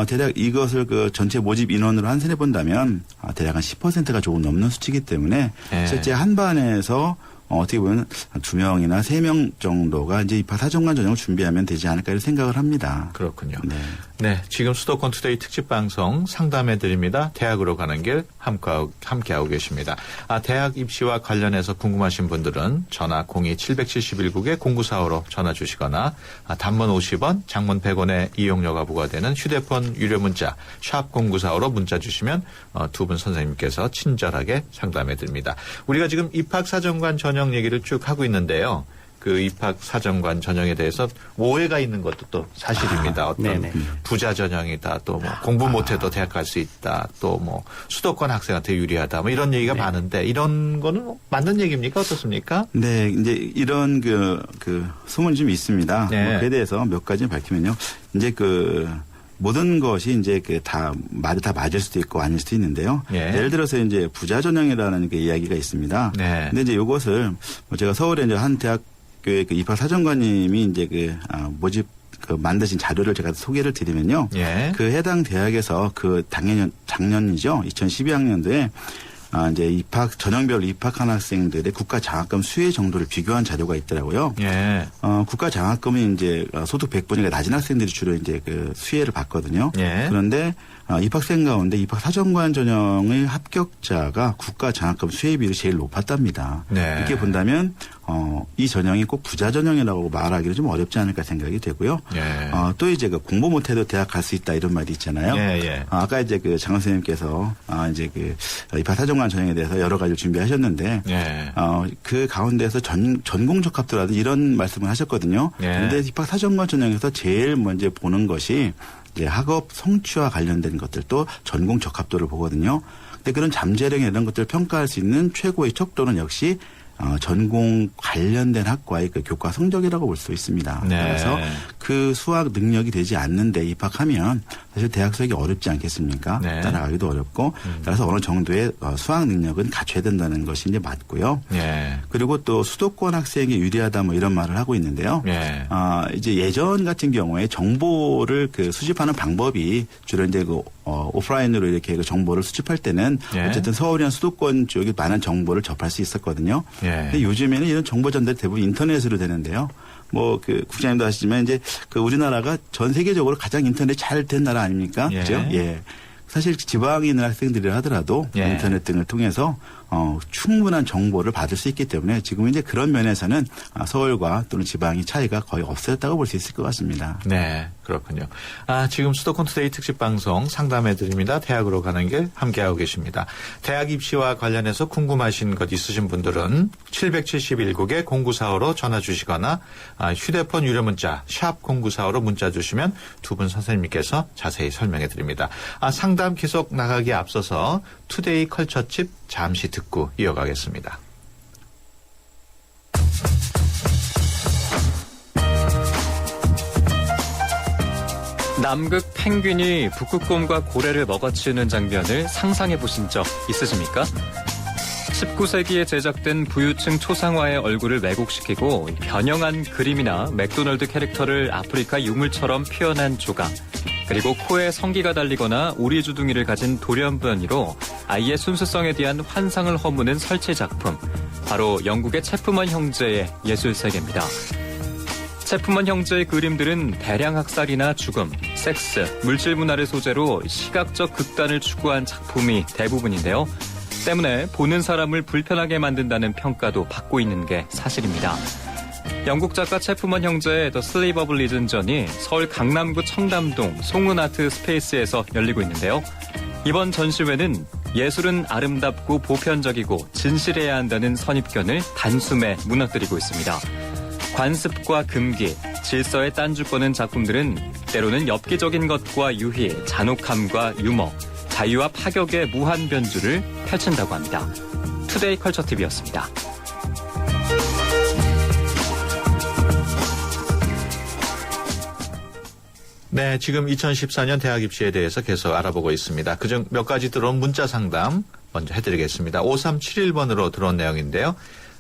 대략 이것을 그 전체 모집 인원으로 환산해 본다면 대략 한 10%가 조금 넘는 수치이기 때문에 예. 실제 한 반에서 어떻게 보면 2명이나 3명 정도가 이제 입학 사정관 전형을 준비하면 되지 않을까 이런 생각을 합니다. 그렇군요. 네. 네, 지금 수도권 투데이 특집 방송 상담해 드립니다. 대학으로 가는 길 함께하고 계십니다. 대학 입시와 관련해서 궁금하신 분들은 전화 02-771국에 0945로 전화 주시거나 단문 50원, 장문 100원의 이용료가 부과되는 휴대폰 유료 문자 샵 0945로 문자 주시면 두 분 선생님께서 친절하게 상담해 드립니다. 우리가 지금 입학 사정관 전형 얘기를 쭉 하고 있는데요. 그 입학 사정관 전형에 대해서 오해가 있는 것도 또 사실입니다. 어떤 네네. 부자 전형이다, 또 뭐 공부 못해도 대학 갈 수 있다, 또 뭐 수도권 학생한테 유리하다, 뭐 이런 얘기가 많은데 이런 거는 맞는 얘기입니까? 어떻습니까? 네, 이제 이런 그 소문이 좀 있습니다. 네. 그에 대해서 몇 가지 밝히면요. 이제 모든 것이 이제 말이 다 맞을 수도 있고 아닐 수도 있는데요. 예. 예를 들어서 이제 부자 전형이라는 게 이야기가 있습니다. 네. 근데 이제 이것을 제가 서울에 이제 한 대학교의 입학 사정관님이 이제 모집 만드신 자료를 제가 소개를 드리면요. 예. 그 해당 대학에서 작년이죠. 2012학년도에 이제 전형별로 입학한 학생들의 국가 장학금 수혜 정도를 비교한 자료가 있더라고요. 예. 국가 장학금이 이제 소득 100분위가 낮은 학생들이 주로 이제 수혜를 받거든요. 예. 그런데 입학생 가운데 입학 사정관 전형의 합격자가 국가 장학금 수혜비율이 제일 높았답니다. 네. 이렇게 본다면 이 전형이 꼭 부자 전형이라고 말하기는 좀 어렵지 않을까 생각이 되고요. 예. 또 이제 공부 못해도 대학 갈 수 있다 이런 말이 있잖아요. 예, 예. 아까 이제 장 선생님께서 이제 입학 사정관 전형에 대해서 여러 가지를 준비하셨는데 예. 그 가운데서 전공 적합도라든 이런 말씀을 하셨거든요. 예. 그런데 입학 사정관 전형에서 제일 먼저 보는 것이 이제 학업 성취와 관련된 것들도 전공 적합도를 보거든요. 근데 그런 잠재력 이런 것들을 평가할 수 있는 최고의 척도는 역시 전공 관련된 학과의 교과 성적이라고 볼 수 있습니다. 네. 그래서 그 수학 능력이 되지 않는데 입학하면 사실 대학 수학이 어렵지 않겠습니까? 네. 따라가기도 어렵고 따라서 어느 정도의 수학 능력은 갖춰야 된다는 것이 이제 맞고요. 예. 그리고 또 수도권 학생이 유리하다 뭐 이런 말을 하고 있는데요. 예. 이제 예전 같은 경우에 정보를 수집하는 방법이 주로 이제 오프라인으로 이렇게 정보를 수집할 때는 예. 어쨌든 서울이나 수도권 쪽에 많은 정보를 접할 수 있었거든요. 예. 근데 요즘에는 이런 정보 전달이 대부분 인터넷으로 되는데요. 국장님도 아시지만 이제 우리나라가 전 세계적으로 가장 인터넷 잘 된 나라 아닙니까? 예. 그죠? 예. 사실 지방에 있는 학생들이라 하더라도 예. 인터넷 등을 통해서 충분한 정보를 받을 수 있기 때문에 지금 이제 그런 면에서는 서울과 또는 지방의 차이가 거의 없어졌다고 볼 수 있을 것 같습니다. 네, 그렇군요. 지금 수도권 투데이 특집 방송 상담해 드립니다. 대학으로 가는 길 함께하고 계십니다. 대학 입시와 관련해서 궁금하신 것 있으신 분들은 771국에 0945로 전화 주시거나 휴대폰 유료 문자 샵 0945로 문자 주시면 두 분 선생님께서 자세히 설명해 드립니다. 상담 계속 나가기에 앞서서 투데이 컬처칩 잠시 듣고 이어가겠습니다. 남극 펭귄이 북극곰과 고래를 먹어치우는 장면을 상상해 보신 적 있으십니까? 19세기에 제작된 부유층 초상화의 얼굴을 왜곡시키고 변형한 그림이나 맥도널드 캐릭터를 아프리카 유물처럼 표현한 조각, 그리고 코에 성기가 달리거나 오리 주둥이를 가진 돌연변이로 아이의 순수성에 대한 환상을 허무는 설치 작품, 바로 영국의 체프먼 형제의 예술 세계입니다. 체프먼 형제의 그림들은 대량 학살이나 죽음, 섹스, 물질 문화를 소재로 시각적 극단을 추구한 작품이 대부분인데요. 때문에 보는 사람을 불편하게 만든다는 평가도 받고 있는 게 사실입니다. 영국 작가 체프먼 형제의 The Slave of Religion이 서울 강남구 청담동 송은아트 스페이스에서 열리고 있는데요. 이번 전시회는 예술은 아름답고 보편적이고 진실해야 한다는 선입견을 단숨에 무너뜨리고 있습니다. 관습과 금기, 질서에 딴주 꺼는 작품들은 때로는 엽기적인 것과 유희, 잔혹함과 유머, 자유와 파격의 무한 변주를 펼친다고 합니다. 투데이 컬처 TV였습니다. 네, 지금 2014년 대학 입시에 대해서 계속 알아보고 있습니다. 그중 몇 가지 들어온 문자 상담 먼저 해드리겠습니다. 5371번으로 들어온 내용인데요.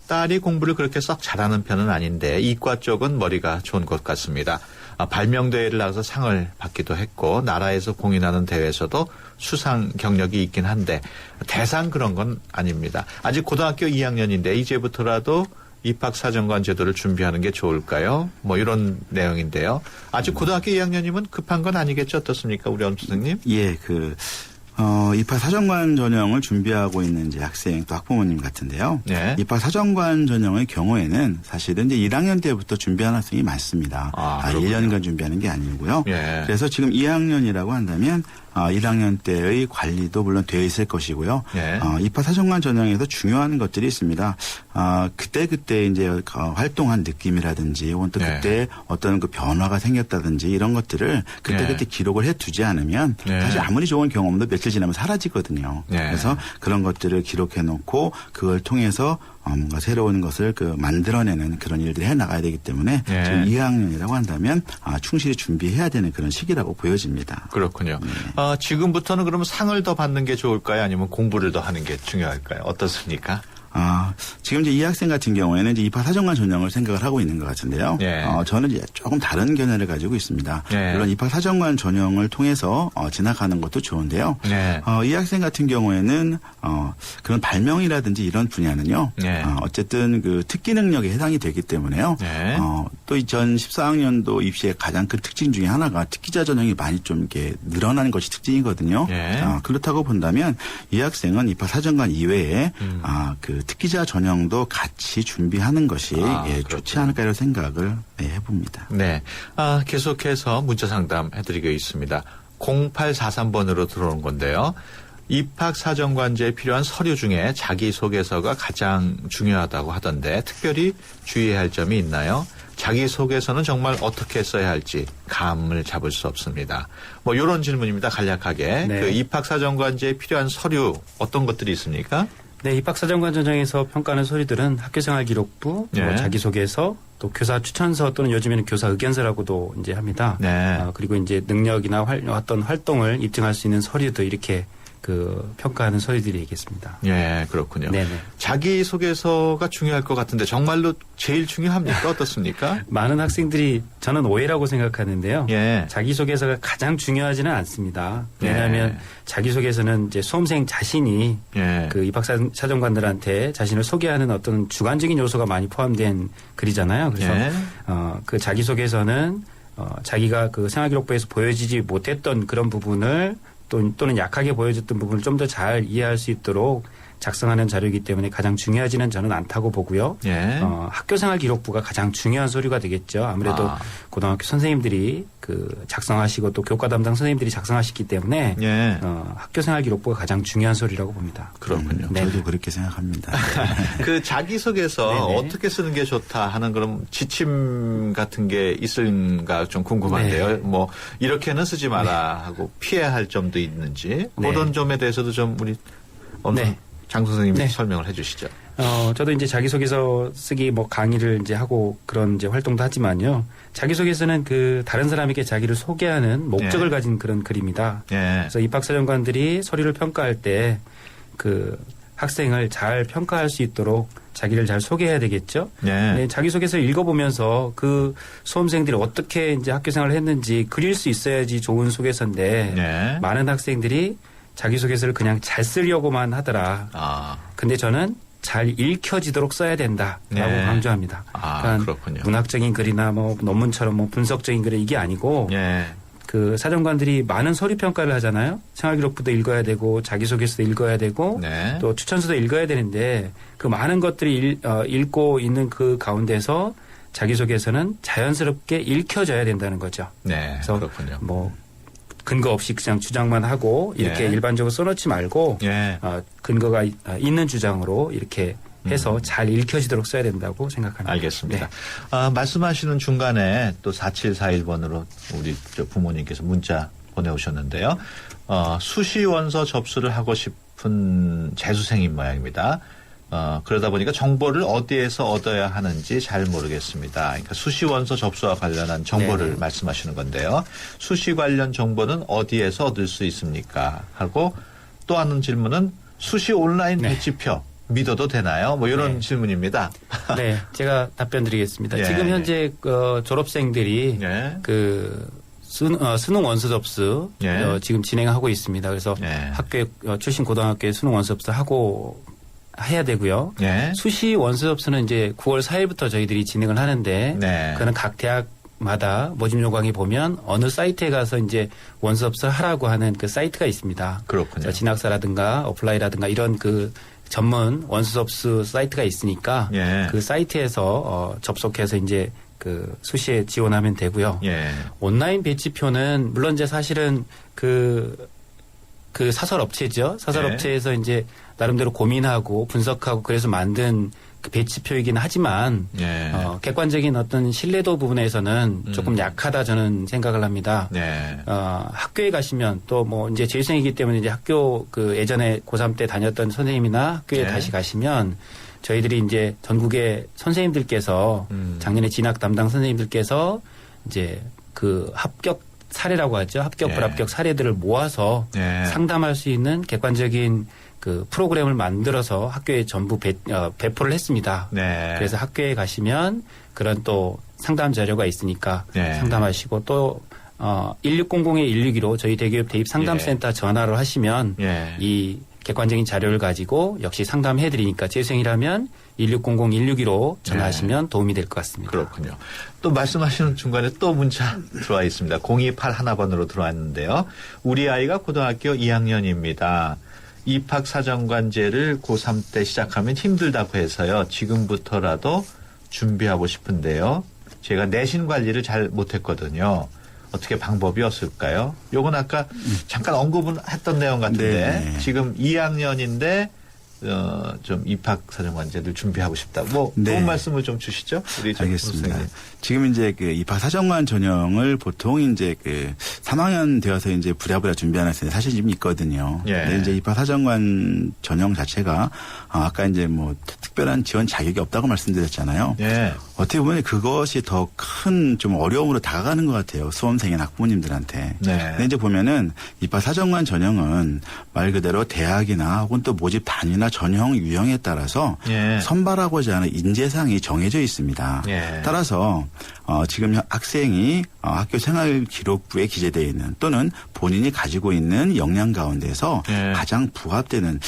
딸이 공부를 그렇게 썩 잘하는 편은 아닌데 이과 쪽은 머리가 좋은 것 같습니다. 발명대회를 나가서 상을 받기도 했고 나라에서 공인하는 대회에서도 수상 경력이 있긴 한데 대상 그런 건 아닙니다. 아직 고등학교 2학년인데 이제부터라도 입학사정관 제도를 준비하는 게 좋을까요? 뭐 이런 내용인데요. 아직 고등학교 2학년이면 급한 건 아니겠죠? 어떻습니까? 우리 엄 선생님? 예, 입학 사정관 전형을 준비하고 있는 이제 학생 또 학부모님 같은데요. 네. 입학 사정관 전형의 경우에는 사실은 이제 1학년 때부터 준비하는 학생이 많습니다. 1년간 준비하는 게 아니고요. 예. 그래서 지금 2학년이라고 한다면 1학년 때의 관리도 물론 되어 있을 것이고요. 예. 입학 사정관 전형에서 중요한 것들이 있습니다. 그때 이제 활동한 느낌이라든지 혹은 또 그때 어떤 그 변화가 생겼다든지 이런 것들을 그때 기록을 해두지 않으면 사실 아무리 좋은 경험도 며칠 지나면 사라지거든요. 그래서 그런 것들을 기록해 놓고 그걸 통해서 뭔가 새로운 것을 만들어내는 그런 일들을 해 나가야 되기 때문에 지금 2학년이라고 한다면 충실히 준비해야 되는 그런 시기라고 보여집니다. 그렇군요. 지금부터는 그러면 상을 더 받는 게 좋을까요? 아니면 공부를 더 하는 게 중요할까요? 어떻습니까? 지금 이제 이 학생 같은 경우에는 이제 입학 사정관 전형을 생각을 하고 있는 것 같은데요. 저는 이제 조금 다른 견해를 가지고 있습니다. 물론 입학 사정관 전형을 통해서 지나가는 것도 좋은데요. 이 학생 같은 경우에는 그런 발명이라든지 이런 분야는요. 어쨌든 그 특기 능력에 해당이 되기 때문에요. 또 2014학년도 입시의 가장 큰 특징 중에 하나가 특기자 전형이 많이 좀 이렇게 늘어나는 것이 특징이거든요. 그렇다고 본다면 이 학생은 입학 사정관 이외에 그 특기자 전형도 같이 준비하는 것이 좋지 않을까 생각을 해봅니다. 네. 계속해서 문자 상담 해드리겠습니다. 0843번으로 들어온 건데요. 입학사정관제에 필요한 서류 중에 자기소개서가 가장 중요하다고 하던데 특별히 주의해야 할 점이 있나요? 자기소개서는 정말 어떻게 써야 할지 감을 잡을 수 없습니다. 뭐 이런 질문입니다. 간략하게. 그 입학사정관제에 필요한 서류 어떤 것들이 있습니까? 네, 입학사정관 전형에서 평가하는 서류들은 학교생활기록부, 자기소개서, 또 교사 추천서 또는 요즘에는 교사 의견서라고도 이제 합니다. 그리고 이제 능력이나 어떤 활동을 입증할 수 있는 서류도 이렇게 평가하는 서류들이 있겠습니다. 예, 그렇군요. 네네. 자기소개서가 중요할 것 같은데 정말로 제일 중요합니까? 어떻습니까? 많은 학생들이 저는 오해라고 생각하는데요. 자기소개서가 가장 중요하지는 않습니다. 왜냐하면 자기소개서는 이제 수험생 자신이 그 입학사정관들한테 자신을 소개하는 어떤 주관적인 요소가 많이 포함된 글이잖아요. 그래서 그 자기소개서는 자기가 그 생활기록부에서 보여지지 못했던 그런 부분을 또는 약하게 보여줬던 부분을 좀 더 잘 이해할 수 있도록 작성하는 자료이기 때문에 가장 중요하지는 저는 않다고 보고요. 학교생활기록부가 가장 중요한 서류가 되겠죠. 아무래도 고등학교 선생님들이 작성하시고 또 교과 담당 선생님들이 작성하시기 때문에 학교생활기록부가 가장 중요한 서류라고 봅니다. 그렇군요. 저도 그렇게 생각합니다. 그 자기소개서 어떻게 쓰는 게 좋다 하는 그런 지침 같은 게 있을까 좀 궁금한데요. 뭐 이렇게는 쓰지 마라 하고 피해야 할 점도 있는지 그런 점에 대해서도 좀 우리 장 선생님이 설명을 해 주시죠. 저도 이제 자기소개서 쓰기 강의를 이제 하고 그런 이제 활동도 하지만요. 자기소개서는 다른 사람에게 자기를 소개하는 목적을 가진 그런 글입니다. 그래서 입학사정관들이 서류를 평가할 때 학생을 잘 평가할 수 있도록 자기를 잘 소개해야 되겠죠. 자기소개서 읽어보면서 그 수험생들이 어떻게 이제 학교생활을 했는지 그릴 수 있어야지 좋은 소개서인데 많은 학생들이 자기소개서를 그냥 잘 쓰려고만 하더라. 근데 저는 잘 읽혀지도록 써야 된다라고 강조합니다. 그러니까 그렇군요. 문학적인 글이나 논문처럼 분석적인 글이 이게 아니고 그 사정관들이 많은 서류 평가를 하잖아요. 생활기록부도 읽어야 되고 자기소개서도 읽어야 되고 또 추천서도 읽어야 되는데 그 많은 것들이 읽고 있는 그 가운데서 자기소개서는 자연스럽게 읽혀져야 된다는 거죠. 그래서 그렇군요. 근거 없이 그냥 주장만 하고 이렇게 일반적으로 써놓지 말고 근거가 있는 주장으로 이렇게 해서 잘 읽혀지도록 써야 된다고 생각합니다. 알겠습니다. 말씀하시는 중간에 또 4741번으로 우리 부모님께서 문자 보내오셨는데요. 수시 원서 접수를 하고 싶은 재수생인 모양입니다. 그러다 보니까 정보를 어디에서 얻어야 하는지 잘 모르겠습니다. 그러니까 수시 원서 접수와 관련한 정보를 말씀하시는 건데요. 수시 관련 정보는 어디에서 얻을 수 있습니까? 하고 또 하는 질문은 수시 온라인 배지표 믿어도 되나요? 뭐 이런 질문입니다. 네, 제가 답변 드리겠습니다. 예, 지금 현재 졸업생들이 수능 원서 접수 지금 진행하고 있습니다. 그래서 학교에 출신 고등학교에 수능 원서 접수 하고 해야 되고요. 수시 원서 접수는 이제 9월 4일부터 저희들이 진행을 하는데 그는 각 대학마다 모집 요강에 보면 어느 사이트에 가서 이제 원서 접수를 하라고 하는 그 사이트가 있습니다. 그렇군요. 진학사라든가 어플라이라든가 이런 그 전문 원서 접수 사이트가 있으니까 그 사이트에서 접속해서 이제 그 수시에 지원하면 되고요. 온라인 배치표는 물론 이제 사실은 그 사설 업체죠. 사설 업체에서 이제 나름대로 고민하고 분석하고 그래서 만든 그 배치표이긴 하지만 객관적인 어떤 신뢰도 부분에서는 조금 약하다 저는 생각을 합니다. 학교에 가시면 또 뭐 이제 재수생이기 때문에 이제 학교 그 예전에 고3 때 다녔던 선생님이나 학교에 다시 가시면 저희들이 이제 전국의 선생님들께서 작년에 진학 담당 선생님들께서 이제 그 합격 사례라고 하죠. 합격 불합격 사례들을 모아서 상담할 수 있는 객관적인 그 프로그램을 만들어서 학교에 전부 배포를 했습니다. 그래서 학교에 가시면 그런 또 상담 자료가 있으니까 상담하시고 또 1600-161로 저희 대기업 대입 상담센터 전화를 하시면 이 객관적인 자료를 가지고 역시 상담해 드리니까 재수생이라면 1600-161로 전화하시면 도움이 될 것 같습니다. 그렇군요. 또 말씀하시는 중간에 또 문자 들어와 있습니다. 0281번으로 들어왔는데요. 우리 아이가 고등학교 2학년입니다. 입학사정관제를 고3 때 시작하면 힘들다고 해서요. 지금부터라도 준비하고 싶은데요. 제가 내신 관리를 잘 못했거든요. 어떻게 방법이 없을까요? 요건 아까 잠깐 언급은 했던 내용 같은데 지금 2학년인데 좀 입학사정관제를 준비하고 싶다. 뭐 좋은 말씀을 좀 주시죠. 우리 알겠습니다. 지금 이제 그 입학사정관 전형을 보통 이제 그 3학년 되어서 이제 부랴부랴 준비하는 학생이 사실 좀 있거든요. 근데 이제 입학사정관 전형 자체가 아까 이제 뭐 특별한 지원 자격이 없다고 말씀드렸잖아요. 어떻게 보면 그것이 더 큰 좀 어려움으로 다가가는 것 같아요. 수험생이나 학부모님들한테. 근데 이제 보면은 입학사정관 전형은 말 그대로 대학이나 혹은 또 모집 단위나 전형 유형에 따라서 선발하고자 하는 인재상이 정해져 있습니다. 따라서 지금 학생이 학교 생활기록부에 기재되어 있는 또는 본인이 가지고 있는 역량 가운데서 가장 부합되는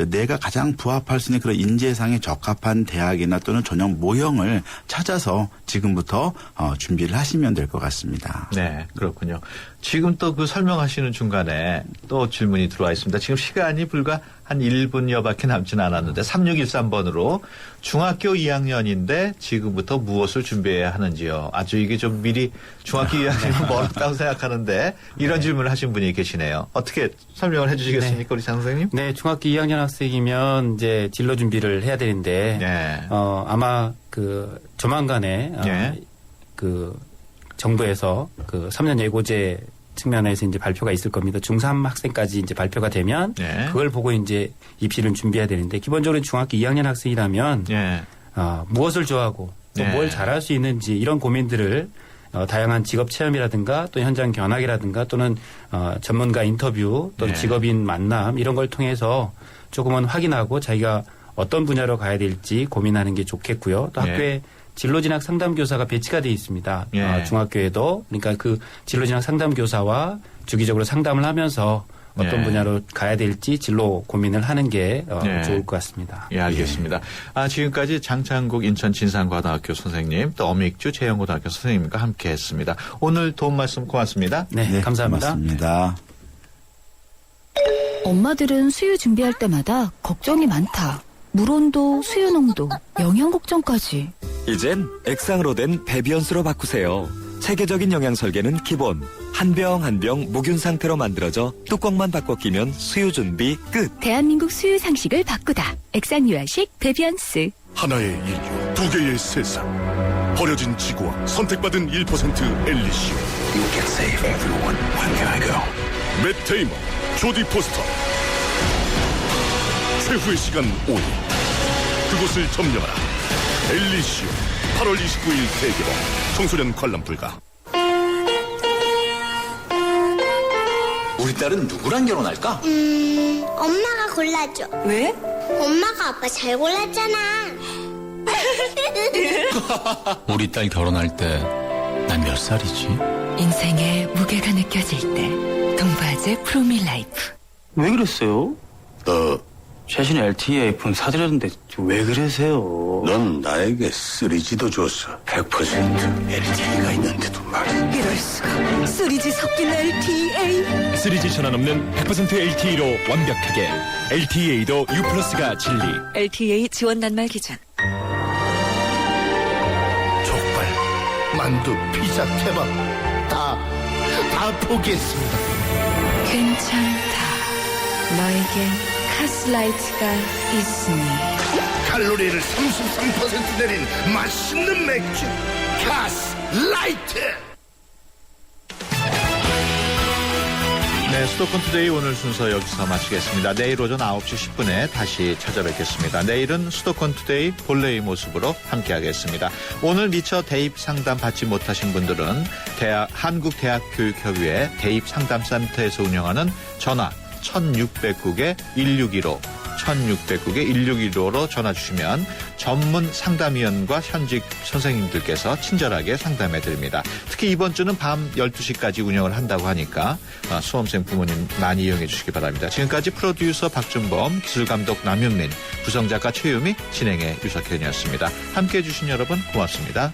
내가 가장 부합할 수 있는 그런 인재상에 적합한 대학이나 또는 전형 모형을 찾아서 지금부터 준비를 하시면 될 것 같습니다. 네, 그렇군요. 지금 또 그 설명하시는 중간에 또 질문이 들어와 있습니다. 지금 시간이 불과 한 1분여밖에 남지는 않았는데 3613번으로 중학교 2학년인데 지금부터 무엇을 준비해야 하는지요. 아주 이게 좀 미리 중학교 2학년은 멀었다고 생각하는데 이런 질문을 하신 분이 계시네요. 어떻게 설명을 해 주시겠습니까, 우리 장 선생님? 네, 중학교 2학년 학생이면 이제 진로 준비를 해야 되는데 아마 그 조만간에 그 정부에서 그 3년 예고제 측면에서 이제 발표가 있을 겁니다. 중3 학생까지 이제 발표가 되면 그걸 보고 이제 입시를 준비해야 되는데 기본적으로 중학교 2학년 학생이라면 무엇을 좋아하고 또 뭘 잘할 수 있는지 이런 고민들을 다양한 직업 체험이라든가 또 현장 견학이라든가 또는 전문가 인터뷰 또는 직업인 만남 이런 걸 통해서 조금은 확인하고 자기가 어떤 분야로 가야 될지 고민하는 게 좋겠고요. 또 학교에 진로진학 상담교사가 배치가 되어 있습니다. 중학교에도. 그러니까 그 진로진학 상담교사와 주기적으로 상담을 하면서 어떤 분야로 가야 될지 진로 고민을 하는 게 좋을 것 같습니다. 예, 알겠습니다. 지금까지 장창국 인천 진산고등학교 선생님 또 어믹주 재영고등학교 선생님과 함께했습니다. 오늘 도움 말씀 고맙습니다. 네, 감사합니다. 고맙습니다. 엄마들은 수유 준비할 때마다 걱정이 많다. 물 온도, 수유 농도, 영양 걱정까지. 이젠 액상으로 된 배비언스로 바꾸세요. 체계적인 영양 설계는 기본. 한 병 한 병 무균 상태로 만들어져 뚜껑만 바꿔 끼면 수유 준비 끝. 대한민국 수유 상식을 바꾸다. 액상유아식 배비언스. 하나의 인류, 두 개의 세상. 버려진 지구와 선택받은 1% 엘리시오. You can save everyone. When can I go? 맷 데이먼, 조디 포스터. 최후의 시간 5일. 그곳을 점령하라. 엘리시오 8월 29일 대개봉. 청소년 관람 불가. 우리 딸은 누구랑 결혼할까? 엄마가 골라줘. 왜? 엄마가 아빠 잘 골랐잖아. 우리 딸 결혼할 때 난 몇 살이지? 인생의 무게가 느껴질 때 동바제 프로밀라이프. 왜 그랬어요? 최신의 LTE-F는 사드렸는데 왜 그러세요? 넌 나에게 3G도 줬어. 100% LTE가 있는데도 말이야. 이럴 수가. 3G 섞인 LTE. 3G 전환 없는 100% LTE로 완벽하게. LTE도 U+가 진리. LTE 지원 낱말 기준. 족발, 만두, 피자, 케밥 다 포기했습니다. 괜찮다. 너에겐 카스라이트가 있으니. 칼로리를 33% 내린 맛있는 맥주 카스라이트. 네, 수도권 투데이 오늘 순서 여기서 마치겠습니다. 내일 오전 9시 10분에 다시 찾아뵙겠습니다. 내일은 수도권 투데이 본래의 모습으로 함께하겠습니다. 오늘 미처 대입 상담 받지 못하신 분들은 한국대학교육협의회 대입상담센터에서 운영하는 전화 1609에 1615 1609에 1615로 전화 주시면 전문 상담위원과 현직 선생님들께서 친절하게 상담해 드립니다. 특히 이번 주는 밤 12시까지 운영을 한다고 하니까 수험생 부모님 많이 이용해 주시기 바랍니다. 지금까지 프로듀서 박준범, 기술감독 남윤민, 구성작가 최유미, 진행의 유석현이었습니다. 함께해 주신 여러분 고맙습니다.